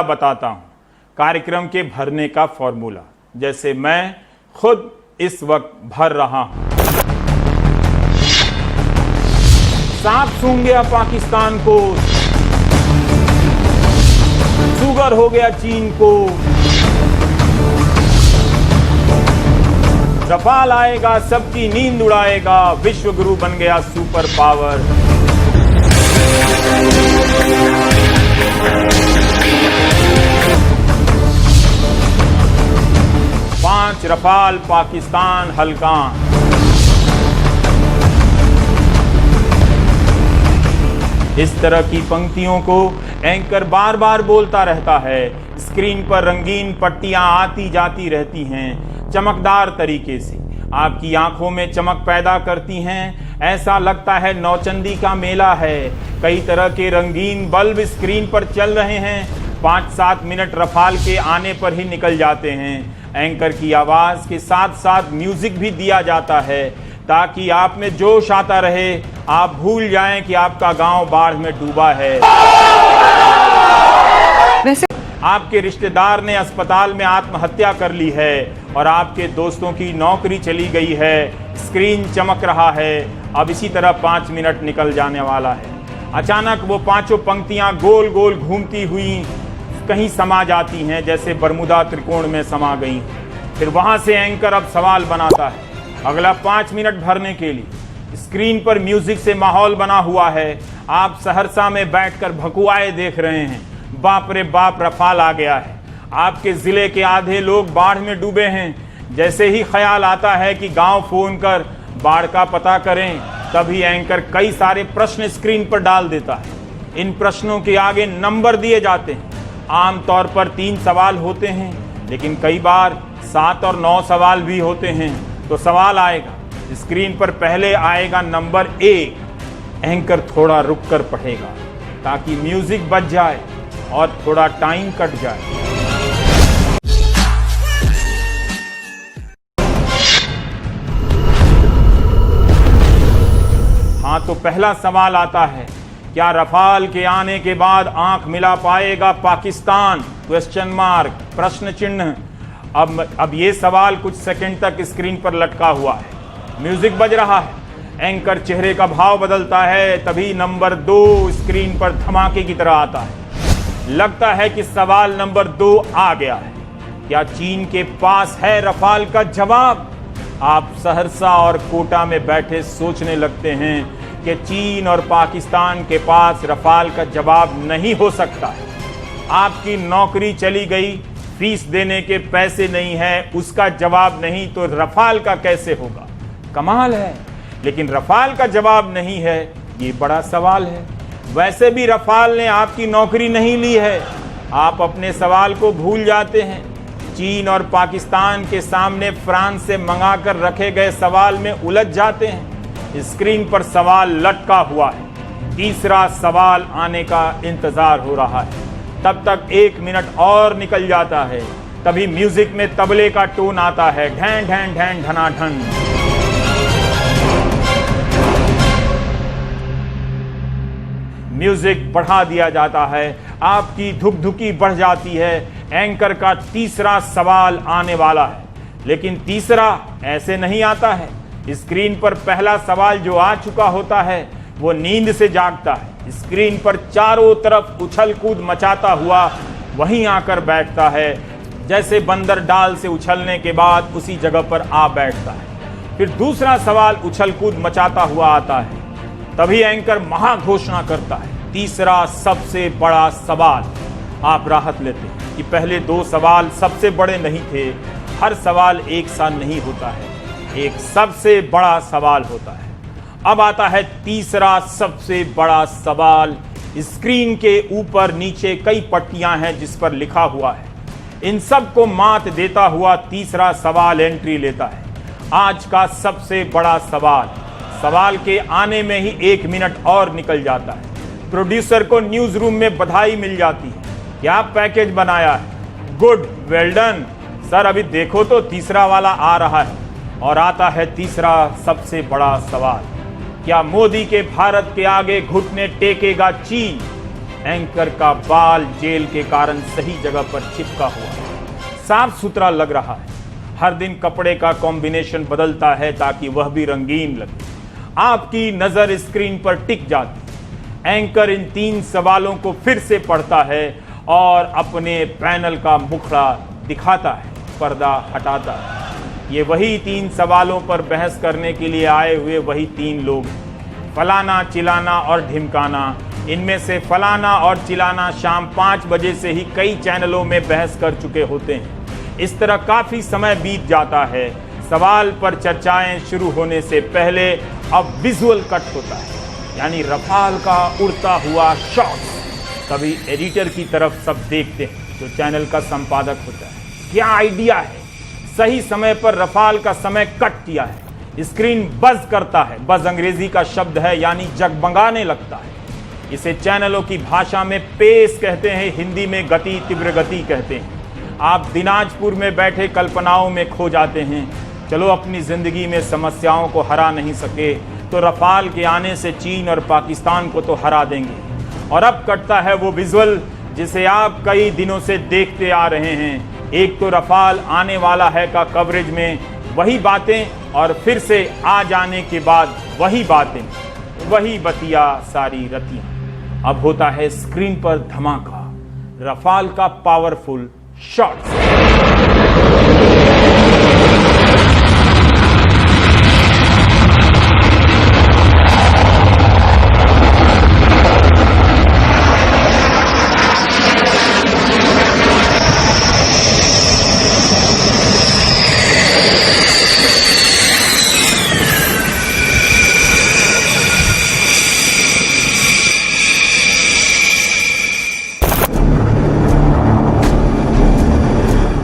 बताता हूं, कार्यक्रम के भरने का फॉर्मूला, जैसे मैं खुद इस वक्त भर रहा हूं। सांप सूंघ गया पाकिस्तान को, शुगर हो गया चीन को, रफाल आएगा सबकी नींद उड़ाएगा, विश्व गुरु बन गया सुपर पावर। पांच रफाल पाकिस्तान हल्कान। इस तरह की पंक्तियों को एंकर बार बार बोलता रहता है। स्क्रीन पर रंगीन पट्टियां आती जाती रहती हैं, चमकदार तरीके से आपकी आंखों में चमक पैदा करती हैं। ऐसा लगता है नौचंदी का मेला है। कई तरह के रंगीन बल्ब स्क्रीन पर चल रहे हैं। 5-7 मिनट रफाल के आने पर ही निकल जाते हैं। एंकर की आवाज के साथ साथ म्यूजिक भी दिया जाता है ताकि आप में जोश आता रहे, आप भूल जाएं कि आपका गांव बाढ़ में डूबा है। वैसे आपके रिश्तेदार ने अस्पताल में आत्महत्या कर ली है और आपके दोस्तों की नौकरी चली गई है। स्क्रीन चमक रहा है। अब इसी तरह 5 मिनट निकल जाने वाला है। अचानक वो पांचों पंक्तियां गोल गोल घूमती हुई कहीं समा जाती हैं, जैसे बरमुदा त्रिकोण में समा गई। फिर वहां से एंकर अब सवाल बनाता है अगला 5 मिनट भरने के लिए। स्क्रीन पर म्यूजिक से माहौल बना हुआ है। आप सहरसा में बैठकर भकुआए देख रहे हैं। बाप रे बाप, रफाल आ गया है। आपके जिले के आधे लोग बाढ़ में डूबे हैं। जैसे ही ख्याल आता है कि गांव फोन कर बाढ़ का पता करें, तभी एंकर कई सारे प्रश्न स्क्रीन पर डाल देता है। इन प्रश्नों के आगे नंबर दिए जाते हैं। आमतौर पर 3 सवाल होते हैं, लेकिन कई बार 7 और 9 सवाल भी होते हैं। तो सवाल आएगा, स्क्रीन पर पहले आएगा नंबर 1। एंकर थोड़ा रुककर पढ़ेगा ताकि म्यूजिक बज जाए और थोड़ा टाइम कट जाए। हाँ, तो पहला सवाल आता है, क्या रफाल के आने के बाद आंख मिला पाएगा पाकिस्तान? क्वेश्चन मार्क, प्रश्न चिन्ह। अब ये सवाल कुछ सेकंड तक स्क्रीन पर लटका हुआ है। म्यूजिक बज रहा है। एंकर चेहरे का भाव बदलता है। तभी नंबर 2 स्क्रीन पर धमाके की तरह आता है। लगता है कि सवाल नंबर 2 आ गया है। क्या चीन के पास है रफाल का जवाब? आप सहरसा और कोटा में बैठे सोचने लगते हैं कि चीन और पाकिस्तान के पास रफाल का जवाब नहीं हो सकता है। आपकी नौकरी चली गई, फीस देने के पैसे नहीं है, उसका जवाब नहीं तो रफाल का कैसे होगा? कमाल है। लेकिन रफाल का जवाब नहीं है, ये बड़ा सवाल है। वैसे भी रफाल ने आपकी नौकरी नहीं ली है। आप अपने सवाल को भूल जाते हैं। चीन और पाकिस्तान के सामने फ्रांस से मंगाकर रखे गए सवाल में उलझ जाते हैं। स्क्रीन पर सवाल लटका हुआ है। तीसरा सवाल आने का इंतजार हो रहा है। तब तक 1 मिनट और निकल जाता है। तभी म्यूजिक में तबले का टोन आता है, ढैं ढैं ढैं ढनाढन। म्यूजिक बढ़ा दिया जाता है। आपकी धुकधुकी बढ़ जाती है। एंकर का तीसरा सवाल आने वाला है। लेकिन तीसरा ऐसे नहीं आता है। स्क्रीन पर पहला सवाल जो आ चुका होता है वो नींद से जागता है। स्क्रीन पर चारों तरफ उछल कूद मचाता हुआ वहीं आकर बैठता है, जैसे बंदर डाल से उछलने के बाद उसी जगह पर आ बैठता है। फिर दूसरा सवाल उछल कूद मचाता हुआ आता है। तभी एंकर महाघोषणा करता है, तीसरा सबसे बड़ा सवाल। आप राहत लेते हैं कि पहले 2 सवाल सबसे बड़े नहीं थे। हर सवाल एक सा नहीं होता है, एक सबसे बड़ा सवाल होता है। अब आता है तीसरा सबसे बड़ा सवाल। स्क्रीन के ऊपर नीचे कई पट्टियां हैं जिस पर लिखा हुआ है। इन सब को मात देता हुआ तीसरा सवाल एंट्री लेता है। आज का सबसे बड़ा सवाल। सवाल के आने में ही 1 मिनट और निकल जाता है। प्रोड्यूसर को न्यूज रूम में बधाई मिल जाती है। क्या पैकेज बनाया है, गुड, वेल डन सर। अभी देखो तो तीसरा वाला आ रहा है। और आता है तीसरा सबसे बड़ा सवाल। क्या मोदी के भारत के आगे घुटने टेकेगा चीन? एंकर का बाल जेल के कारण सही जगह पर चिपका हुआ है, साफ सुथरा लग रहा है। हर दिन कपड़े का कॉम्बिनेशन बदलता है ताकि वह भी रंगीन लगे। आपकी नजर स्क्रीन पर टिक जाती है। एंकर इन 3 सवालों को फिर से पढ़ता है और अपने पैनल का मुखड़ा दिखाता है, पर्दा हटाता है। ये वही 3 सवालों पर बहस करने के लिए आए हुए वही 3 लोग, फलाना, चिलाना और ढिमकाना। इनमें से फलाना और चिलाना शाम 5 बजे से ही कई चैनलों में बहस कर चुके होते हैं। इस तरह काफी समय बीत जाता है। सवाल पर चर्चाएं शुरू होने से पहले अब विजुअल कट होता है, यानी रफाल का उड़ता हुआ शॉट्स। कभी एडिटर की तरफ सब देखते हैं जो चैनल का संपादक होता है। क्या आइडिया है, सही समय पर रफाल का समय कट किया है। स्क्रीन बज करता है। बज अंग्रेजी का शब्द है, यानी जगमगाने लगता है। इसे चैनलों की भाषा में पेस कहते हैं, हिंदी में गति, तीव्र गति कहते हैं। आप दिनाजपुर में बैठे कल्पनाओं में खो जाते हैं। चलो, अपनी जिंदगी में समस्याओं को हरा नहीं सके तो रफाल के आने से चीन और पाकिस्तान को तो हरा देंगे। और अब कटता है वो विजुअल जिसे आप कई दिनों से देखते आ रहे हैं। एक तो रफाल आने वाला है का कवरेज में वही बातें, और फिर से आ जाने के बाद वही बातें, वही बतिया सारी रतियां। अब होता है स्क्रीन पर धमाका, रफाल का पावरफुल शॉट्स।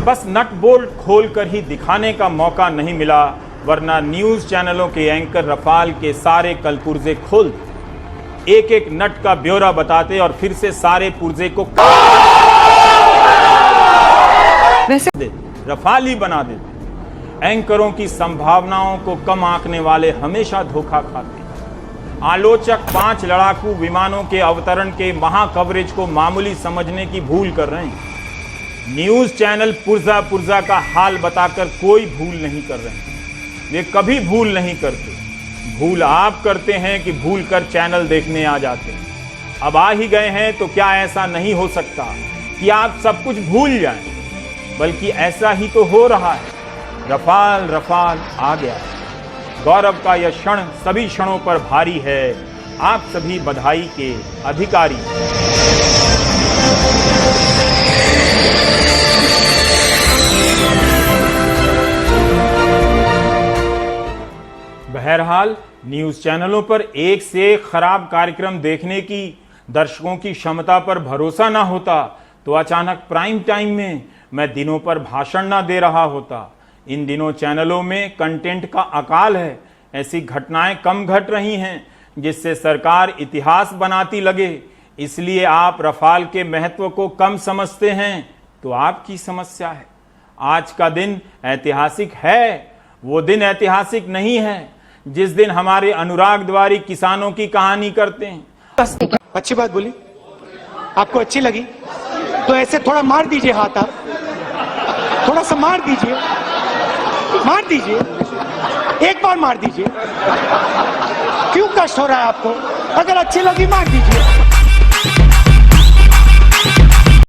बस नट बोल्ट खोलकर ही दिखाने का मौका नहीं मिला, वरना न्यूज चैनलों के एंकर रफाल के सारे कलपुर्जे खोल एक एक नट का ब्यौरा बताते और फिर से सारे पुर्जे को वैसे रफाल ही बना देते। एंकरों की संभावनाओं को कम आंकने वाले हमेशा धोखा खाते हैं। आलोचक 5 लड़ाकू विमानों के अवतरण के महा कवरेज को मामूली समझने की भूल कर रहे हैं। न्यूज चैनल पुर्जा पुर्जा का हाल बताकर कोई भूल नहीं कर रहे हैं। वे कभी भूल नहीं करते। भूल आप करते हैं कि भूल कर चैनल देखने आ जाते हैं। अब आ ही गए हैं तो क्या ऐसा नहीं हो सकता कि आप सब कुछ भूल जाएं? बल्कि ऐसा ही तो हो रहा है। रफाल रफाल आ गया। गौरव का यह क्षण सभी क्षणों पर भारी है। आप सभी बधाई के अधिकारी। बहरहाल न्यूज चैनलों पर एक से एक खराब कार्यक्रम देखने की दर्शकों की क्षमता पर भरोसा ना होता तो अचानक प्राइम टाइम में मैं दिनों पर भाषण ना दे रहा होता। इन दिनों चैनलों में कंटेंट का अकाल है। ऐसी घटनाएं कम घट रही हैं जिससे सरकार इतिहास बनाती लगे। इसलिए आप रफाल के महत्व को कम समझते हैं तो आपकी समस्या है। आज का दिन ऐतिहासिक है। वो दिन ऐतिहासिक नहीं है जिस दिन हमारे अनुराग द्वारी किसानों की कहानी करते हैं। अच्छी बात बोली, आपको अच्छी लगी तो ऐसे थोड़ा मार दीजिए हाथ, आप थोड़ा सा मार दीजिए, एक बार मार दीजिए। क्यों कष्ट हो रहा है आपको? अगर अच्छी लगी मार दीजिए।